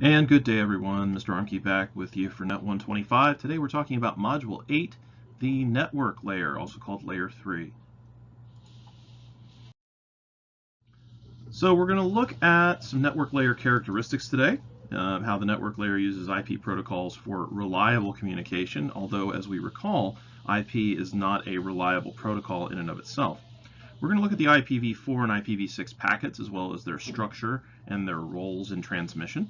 And good day everyone, Mr. Armkey back with you for Net 125. Today we're talking about Module 8, the network layer, also called Layer 3. So we're going to look at some network layer characteristics today, how the network layer uses IP protocols for reliable communication, although as we recall, IP is not a reliable protocol in and of itself. We're going to look at the IPv4 and IPv6 packets as well as their structure and their roles in transmission.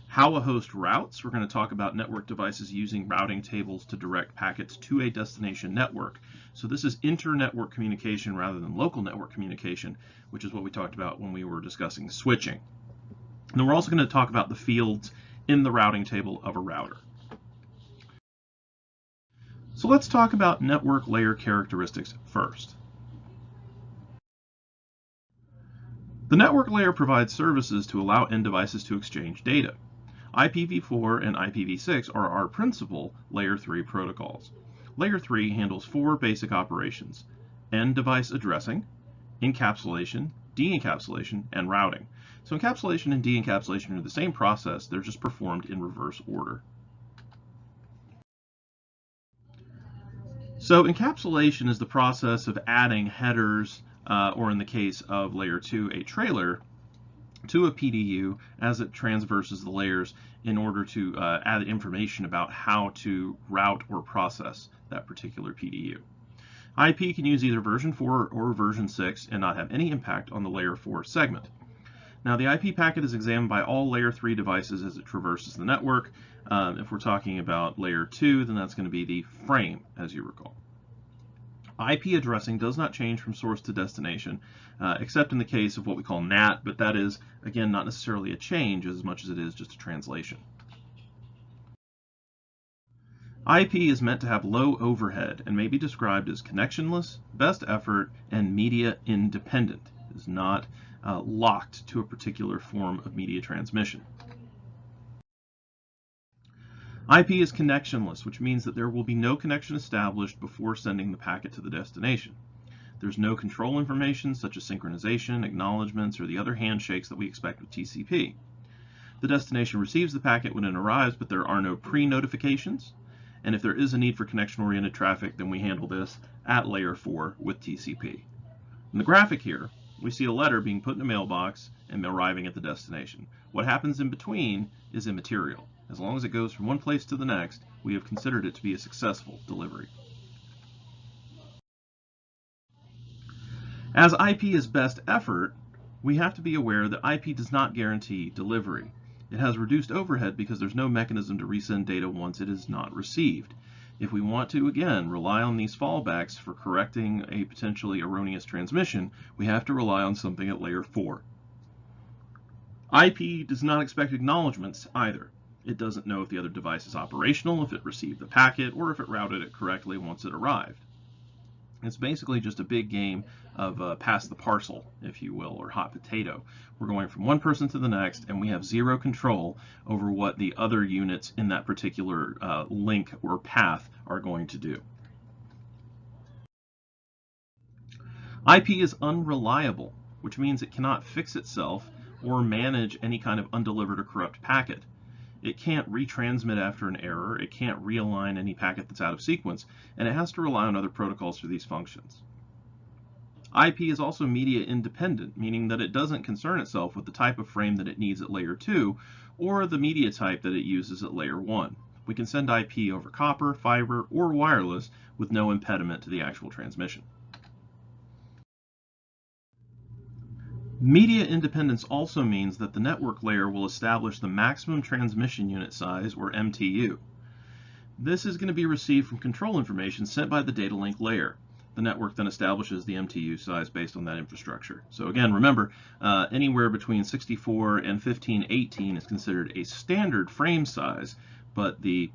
How a host routes. We're going to talk about network devices using routing tables to direct packets to a destination network. So this is inter-network communication rather than local network communication, which is what we talked about when we were discussing switching. And then we're also going to talk about the fields in the routing table of a router. So let's talk about network layer characteristics first. The network layer provides services to allow end devices to exchange data. IPv4 and IPv6 are our principal Layer 3 protocols. Layer 3 handles four basic operations: end device addressing, encapsulation, de-encapsulation, and routing. So encapsulation and de-encapsulation are the same process, they're just performed in reverse order. So encapsulation is the process of adding headers, or in the case of Layer 2, a trailer, to a PDU as it transverses the layers in order to add information about how to route or process that particular PDU. IP can use either version 4 or version 6 and not have any impact on the Layer 4 segment. Now the IP packet is examined by all Layer 3 devices as it traverses the network. If we're talking about Layer 2, then that's going to be the frame, as you recall. IP addressing does not change from source to destination, except in the case of what we call NAT, but that is, again, not necessarily a change as much as it is just a translation. IP is meant to have low overhead and may be described as connectionless, best effort, and media independent. It is not locked to a particular form of media transmission. IP is connectionless, which means that there will be no connection established before sending the packet to the destination. There's no control information such as synchronization, acknowledgements, or the other handshakes that we expect with TCP. The destination receives the packet when it arrives, but there are no pre-notifications. And if there is a need for connection-oriented traffic, then we handle this at Layer 4 with TCP. In the graphic here, we see a letter being put in a mailbox and arriving at the destination. What happens in between is immaterial. As long as it goes from one place to the next, we have considered it to be a successful delivery. As IP is best effort, we have to be aware that IP does not guarantee delivery. It has reduced overhead because there's no mechanism to resend data once it is not received. If we want to, again, rely on these fallbacks for correcting a potentially erroneous transmission, we have to rely on something at Layer 4. IP does not expect acknowledgements either. It doesn't know if the other device is operational, if it received the packet, or if it routed it correctly once it arrived. It's basically just a big game of pass the parcel, if you will, or hot potato. We're going from one person to the next, and we have zero control over what the other units in that particular link or path are going to do. IP is unreliable, which means it cannot fix itself or manage any kind of undelivered or corrupt packet. It can't retransmit after an error, it can't realign any packet that's out of sequence, and it has to rely on other protocols for these functions. IP is also media independent, meaning that it doesn't concern itself with the type of frame that it needs at Layer 2 or the media type that it uses at Layer 1. We can send IP over copper, fiber, or wireless with no impediment to the actual transmission. Media independence also means that the network layer will establish the maximum transmission unit size, or MTU. This is going to be received from control information sent by the data link layer. The network then establishes the MTU size based on that infrastructure. So again, remember, anywhere between 64 and 1518 is considered a standard frame size, but the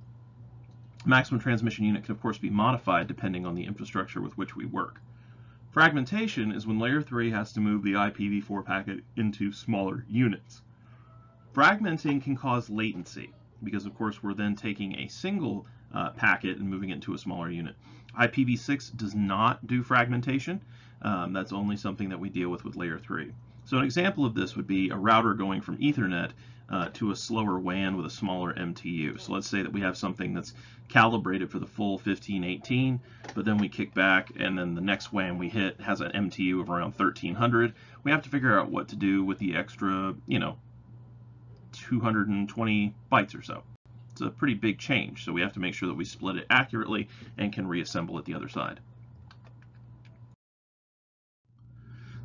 maximum transmission unit can of course be modified depending on the infrastructure with which we work. Fragmentation is when Layer 3 has to move the IPv4 packet into smaller units. Fragmenting can cause latency because, of course, we're then taking a single packet and moving it into a smaller unit. IPv6 does not do fragmentation. That's only something that we deal with Layer 3. So an example of this would be a router going from Ethernet to a slower WAN with a smaller MTU. So let's say that we have something that's calibrated for the full 1518, but then we kick back and then the next WAN we hit has an MTU of around 1300. We have to figure out what to do with the extra, 220 bytes or so. It's a pretty big change, so we have to make sure that we split it accurately and can reassemble it the other side.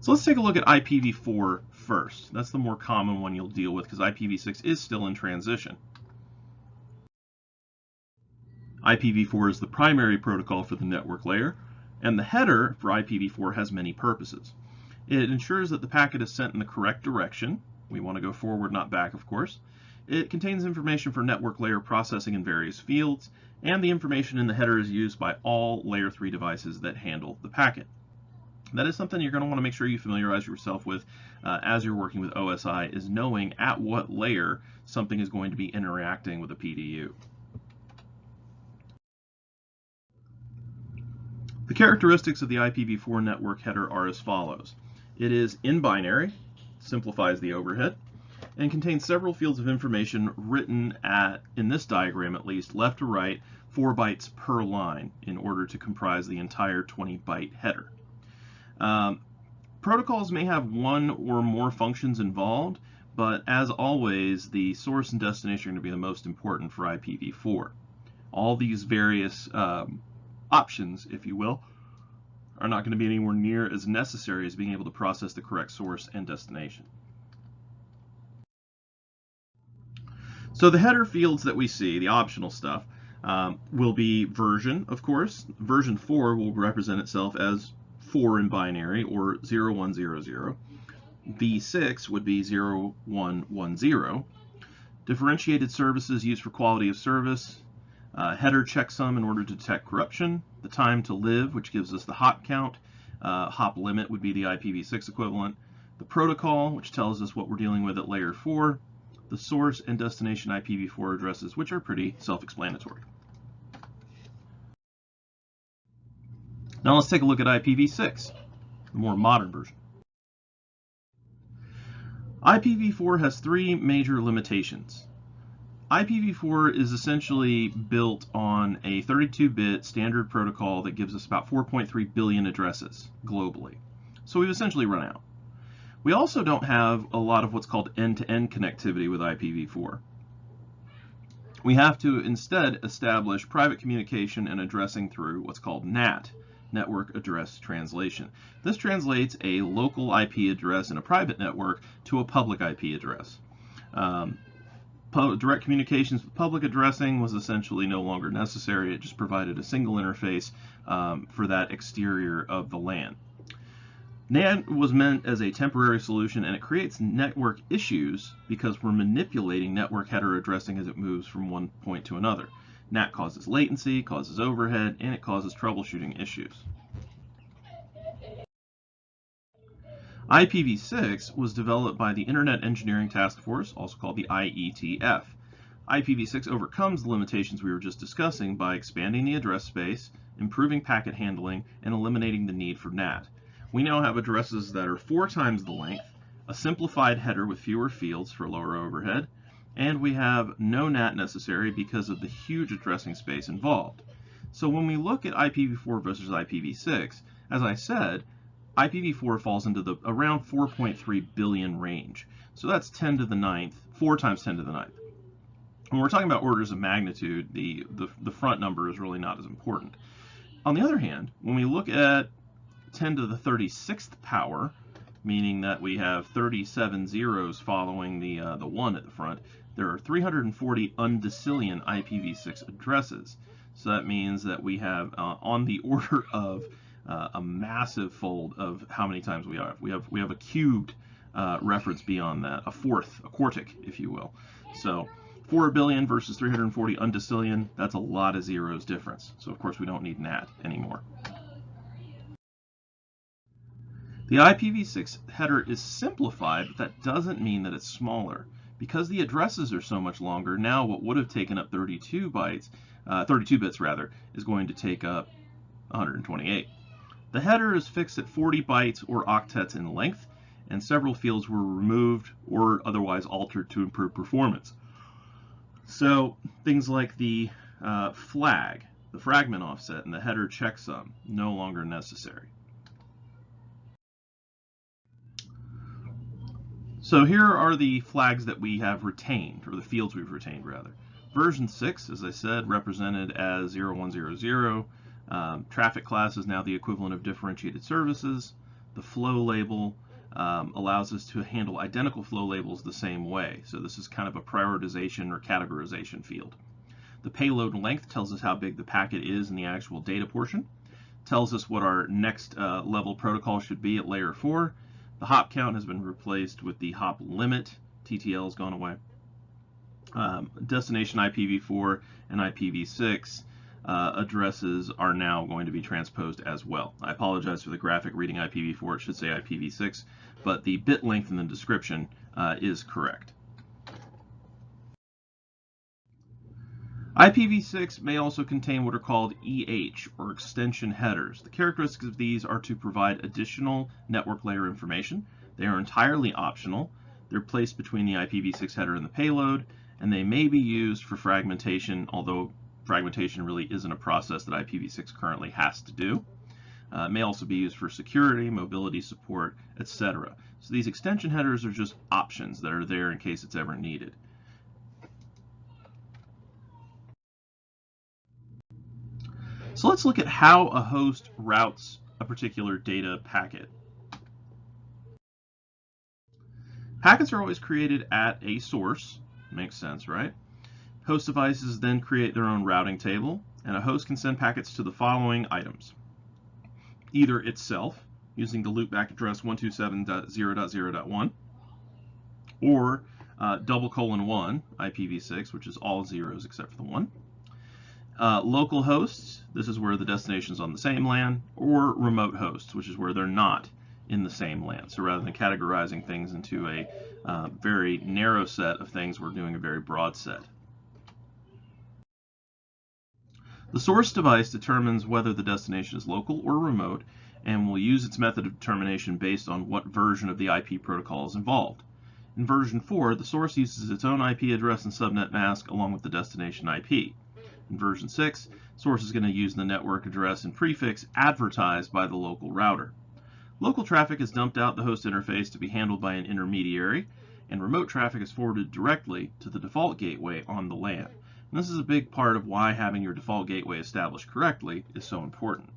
So let's take a look at IPv4 first. That's the more common one you'll deal with because IPv6 is still in transition. IPv4 is the primary protocol for the network layer, and the header for IPv4 has many purposes. It ensures that the packet is sent in the correct direction. We want to go forward, not back, of course. It contains information for network layer processing in various fields, and the information in the header is used by all layer 3 devices that handle the packet. That is something you're going to want to make sure you familiarize yourself with as you're working with OSI, is knowing at what layer something is going to be interacting with a PDU. The characteristics of the IPv4 network header are as follows. It is in binary, simplifies the overhead, and contains several fields of information written at, in this diagram at least, left to right, 4 bytes per line in order to comprise the entire 20-byte header. Protocols may have one or more functions involved, but as always, the source and destination are going to be the most important for IPv4. All these various options, if you will, are not going to be anywhere near as necessary as being able to process the correct source and destination. So the header fields that we see, the optional stuff, will be version, of course. Version 4 will represent itself as 4 in binary, or 0100. V6 would be 0110. Differentiated services used for quality of service. Header checksum in order to detect corruption. The time to live, which gives us the hop count. Hop limit would be the IPv6 equivalent. The protocol, which tells us what we're dealing with at layer 4. The source and destination IPv4 addresses, which are pretty self-explanatory. Now let's take a look at IPv6, the more modern version. IPv4 has 3 major limitations. IPv4 is essentially built on a 32-bit standard protocol that gives us about 4.3 billion addresses globally. So we've essentially run out. We also don't have a lot of what's called end-to-end connectivity with IPv4. We have to instead establish private communication and addressing through what's called NAT, Network Address Translation. This translates a local IP address in a private network to a public IP address. Direct communications with public addressing was essentially no longer necessary. It just provided a single interface for that exterior of the LAN. NAT was meant as a temporary solution, and it creates network issues because we're manipulating network header addressing as it moves from one point to another. NAT causes latency, causes overhead, and it causes troubleshooting issues. IPv6 was developed by the Internet Engineering Task Force, also called the IETF. IPv6 overcomes the limitations we were just discussing by expanding the address space, improving packet handling, and eliminating the need for NAT. We now have addresses that are 4 times the length, a simplified header with fewer fields for lower overhead, and we have no NAT necessary because of the huge addressing space involved. So when we look at IPv4 versus IPv6, as I said, IPv4 falls into the around 4.3 billion range. So that's 10 to the 9th, 4 times 10 to the 9th. When we're talking about orders of magnitude, the front number is really not as important. On the other hand, when we look at 10 to the 36th power, meaning that we have 37 zeros following the 1 at the front, there are 340 undecillion IPv6 addresses. So that means that we have on the order of a massive fold of how many times we have. We have a cubed reference beyond that, a quartic, if you will. So 4 billion versus 340 undecillion, that's a lot of zeros difference. So of course we don't need NAT anymore. The IPv6 header is simplified, but that doesn't mean that it's smaller. Because the addresses are so much longer, now what would have taken up 32 bits is going to take up 128. The header is fixed at 40 bytes or octets in length, and several fields were removed or otherwise altered to improve performance. So things like the flag, the fragment offset, and the header checksum no longer necessary. So here are the flags that we have retained, or the fields we've retained rather. Version 6, as I said, represented as 0100. Traffic class is now the equivalent of differentiated services. The flow label allows us to handle identical flow labels the same way. So this is kind of a prioritization or categorization field. The payload length tells us how big the packet is in the actual data portion. Tells us what our next level protocol should be at layer 4. The hop count has been replaced with the hop limit. TTL has gone away. Destination IPv4 and IPv6 addresses are now going to be transposed as well. I apologize for the graphic reading IPv4, it should say IPv6, but the bit length in the description is correct. IPv6 may also contain what are called EH, or extension headers. The characteristics of these are to provide additional network layer information. They are entirely optional. They're placed between the IPv6 header and the payload, and they may be used for fragmentation, although fragmentation really isn't a process that IPv6 currently has to do. It may also be used for security, mobility support, etc. So these extension headers are just options that are there in case it's ever needed. So let's look at how a host routes a particular data packet. Packets are always created at a source. Makes sense, right? Host devices then create their own routing table, and a host can send packets to the following items. Either itself, using the loopback address 127.0.0.1, or :1 IPv6, which is all zeros except for the 1. Local hosts, this is where the destination is on the same LAN, or remote hosts, which is where they're not in the same LAN. So rather than categorizing things into a very narrow set of things, we're doing a very broad set. The source device determines whether the destination is local or remote, and will use its method of determination based on what version of the IP protocol is involved. In version 4, the source uses its own IP address and subnet mask along with the destination IP. In version 6, source is going to use the network address and prefix advertised by the local router. Local traffic is dumped out the host interface to be handled by an intermediary, and remote traffic is forwarded directly to the default gateway on the LAN. And this is a big part of why having your default gateway established correctly is so important.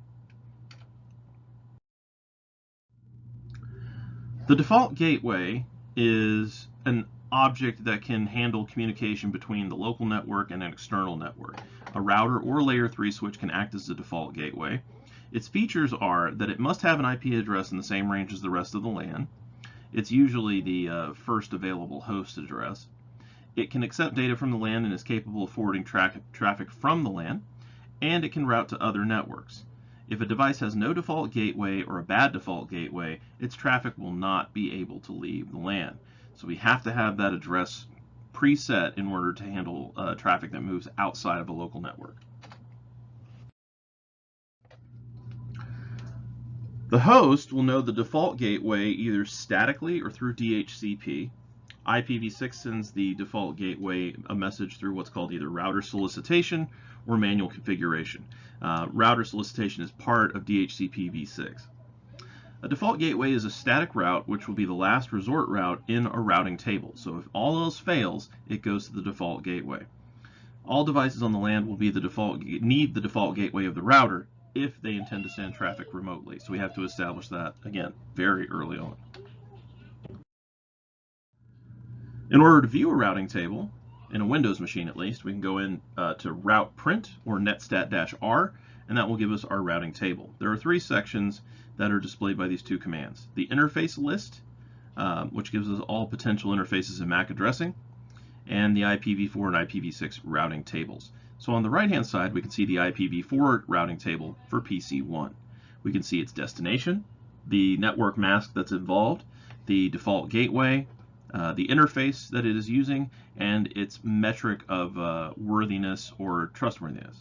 The default gateway is an object that can handle communication between the local network and an external network. A router or layer 3 switch can act as the default gateway. Its features are that it must have an IP address in the same range as the rest of the LAN. It's usually the first available host address. It can accept data from the LAN and is capable of forwarding traffic from the LAN, and it can route to other networks. If a device has no default gateway or a bad default gateway, its traffic will not be able to leave the LAN. So we have to have that address preset in order to handle traffic that moves outside of a local network. The host will know the default gateway either statically or through DHCP. IPv6 sends the default gateway a message through what's called either router solicitation or manual configuration. Router solicitation is part of DHCP v6. A default gateway is a static route which will be the last resort route in a routing table. So if all else fails, it goes to the default gateway. All devices on the LAN will be need the default gateway of the router if they intend to send traffic remotely. So we have to establish that, again, very early on. In order to view a routing table, in a Windows machine at least, we can go in to route print or netstat-r, and that will give us our routing table. There are 3 sections that are displayed by these 2 commands. The interface list, which gives us all potential interfaces in MAC addressing, and the IPv4 and IPv6 routing tables. So on the right-hand side, we can see the IPv4 routing table for PC1. We can see its destination, the network mask that's involved, the default gateway, the interface that it is using, and its metric of worthiness or trustworthiness.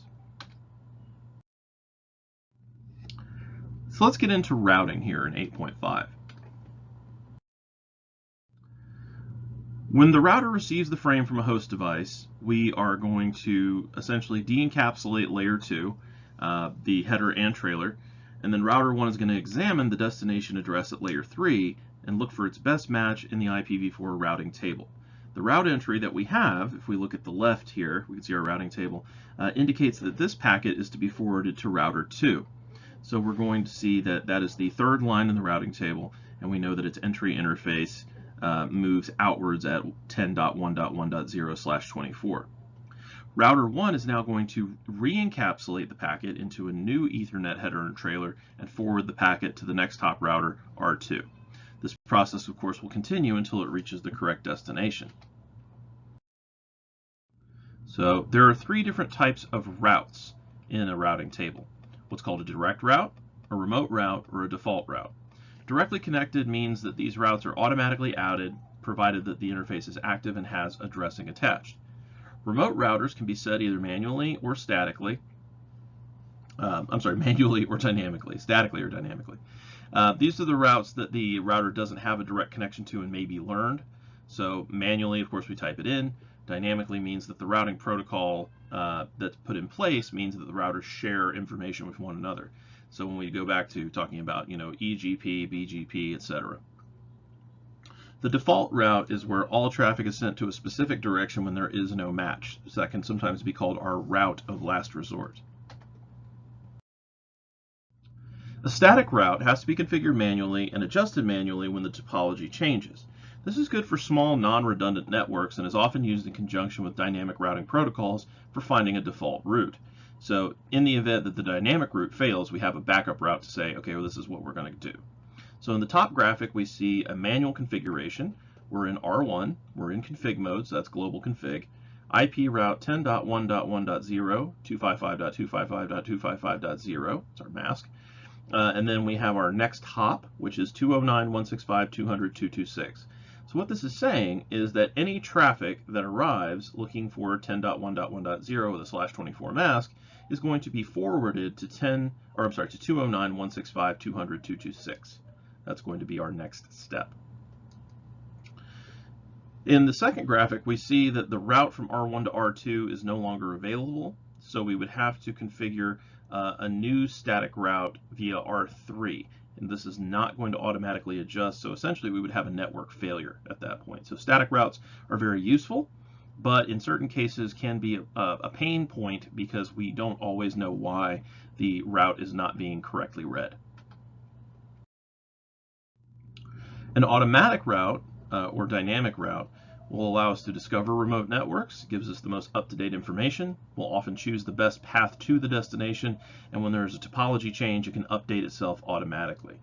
So let's get into routing here in 8.5. When the router receives the frame from a host device, we are going to essentially de-encapsulate layer 2, the header and trailer, and then router 1 is going to examine the destination address at layer 3 and look for its best match in the IPv4 routing table. The route entry that we have, if we look at the left here, we can see our routing table, indicates that this packet is to be forwarded to router 2. So we're going to see that that is the third line in the routing table, and we know that its entry interface moves outwards at 10.1.1.0/24. Router 1 is now going to re-encapsulate the packet into a new Ethernet header and trailer and forward the packet to the next hop router, R2. This process, of course, will continue until it reaches the correct destination. So there are three different types of routes in a routing table: what's called a direct route, a remote route, or a default route. Directly connected means that these routes are automatically added provided that the interface is active and has addressing attached. Remote routers can be set either manually or statically. Manually or dynamically, statically or dynamically. These are the routes that the router doesn't have a direct connection to and may be learned. So manually, of course, we type it in. Dynamically means that the routing protocol that's put in place means that the routers share information with one another. So when we go back to talking about, EGP, BGP, etc. The default route is where all traffic is sent to a specific direction when there is no match. So that can sometimes be called our route of last resort. A static route has to be configured manually and adjusted manually when the topology changes. This is good for small, non-redundant networks and is often used in conjunction with dynamic routing protocols for finding a default route. So in the event that the dynamic route fails, we have a backup route to say, okay, well, this is what we're going to do. So in the top graphic, we see a manual configuration. We're in R1, we're in config mode, so that's global config. IP route 10.1.1.0, 255.255.255.0, it's our mask. And then we have our next hop, which is 209.165.200.226. So what this is saying is that any traffic that arrives looking for 10.1.1.0 with a /24 mask is going to be forwarded to 209.165.200.226. That's going to be our next step. In the second graphic, we see that the route from R1 to R2 is no longer available, so we would have to configure a new static route via R3. And this is not going to automatically adjust, so essentially we would have a network failure at that point. So static routes are very useful, but in certain cases can be a pain point because we don't always know why the route is not being correctly read. An automatic route or dynamic route will allow us to discover remote networks, gives us the most up-to-date information. We'll often choose the best path to the destination, and when there's a topology change, it can update itself automatically.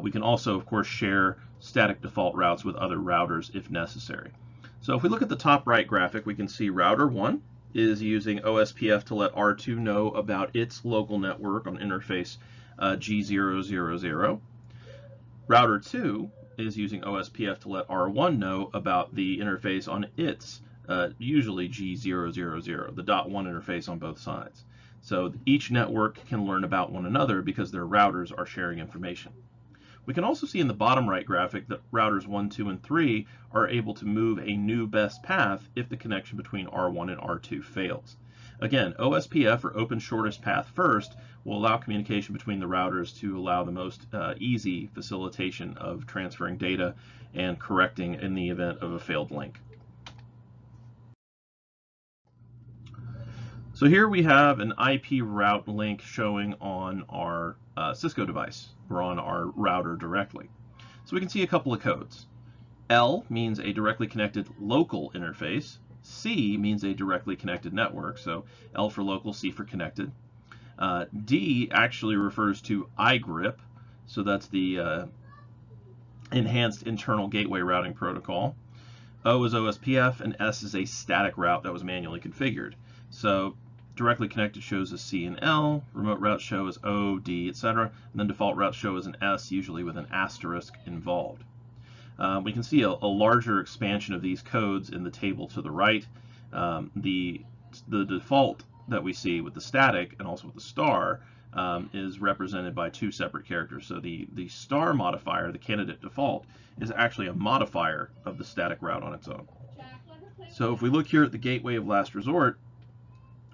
We can also, of course, share static default routes with other routers if necessary. So if we look at the top right graphic, we can see router 1 is using OSPF to let R2 know about its local network on interface G000. Router 2 is using OSPF to let R1 know about the interface on its, usually G000, the .1 interface on both sides. So each network can learn about one another because their routers are sharing information. We can also see in the bottom right graphic that routers 1, 2, and 3 are able to move a new best path if the connection between R1 and R2 fails. Again, OSPF, or Open Shortest Path First, will allow communication between the routers to allow the most easy facilitation of transferring data and correcting in the event of a failed link. So here we have an IP route link showing on our Cisco device or on our router directly. So we can see a couple of codes. L means a directly connected local interface. C means a directly connected network, so L for local, C for connected. D actually refers to iGRIP, so that's the Enhanced Internal Gateway Routing Protocol. O is OSPF, and S is a static route that was manually configured. So directly connected shows as C and L, remote routes show as O, D, etc., and then default routes show as an S, usually with an asterisk involved. We can see a larger expansion of these codes in the table to the right. The default that we see with the static and also with the star is represented by two separate characters. So the star modifier, the candidate default, is actually a modifier of the static route on its own. So if we look here at the gateway of last resort,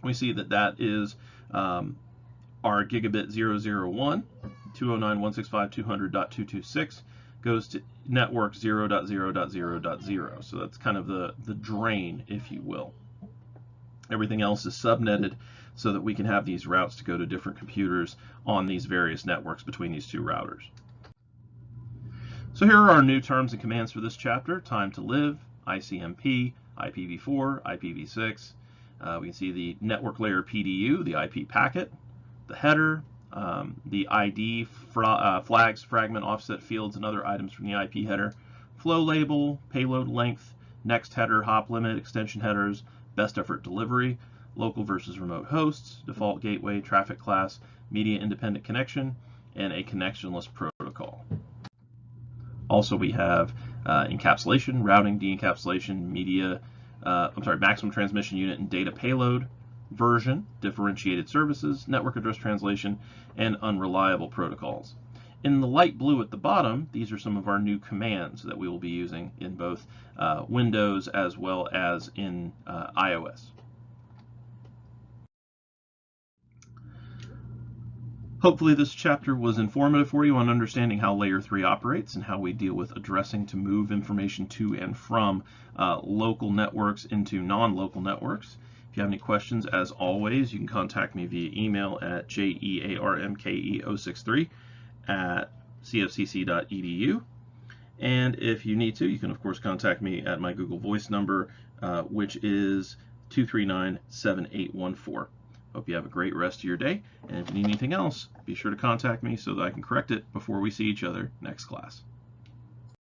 we see that that is our gigabit 001, 209.165.200.226 goes to network 0.0.0.0. So that's kind of the drain, if you will. Everything else is subnetted so that we can have these routes to go to different computers on these various networks between these two routers. So here are our new terms and commands for this chapter: time to live, ICMP, IPv4, IPv6. We can see the network layer PDU, the IP packet, the header, the ID, flags, fragment, offset fields, and other items from the IP header, flow label, payload length, next header, hop limit, extension headers, best effort delivery, local versus remote hosts, default gateway, traffic class, media independent connection, and a connectionless protocol. Also, we have encapsulation, routing, de-encapsulation, media, maximum transmission unit and data payload, version, differentiated services, network address translation, and unreliable protocols. In the light blue at the bottom, these are some of our new commands that we will be using in both Windows as well as in iOS. Hopefully this chapter was informative for you on understanding how Layer 3 operates and how we deal with addressing to move information to and from local networks into non-local networks. If you have any questions, as always, you can contact me via email at jearmke063@cfcc.edu. And if you need to, you can of course contact me at my Google Voice number, which is 239-7814. Hope you have a great rest of your day, and if you need anything else, be sure to contact me so that I can correct it before we see each other next class.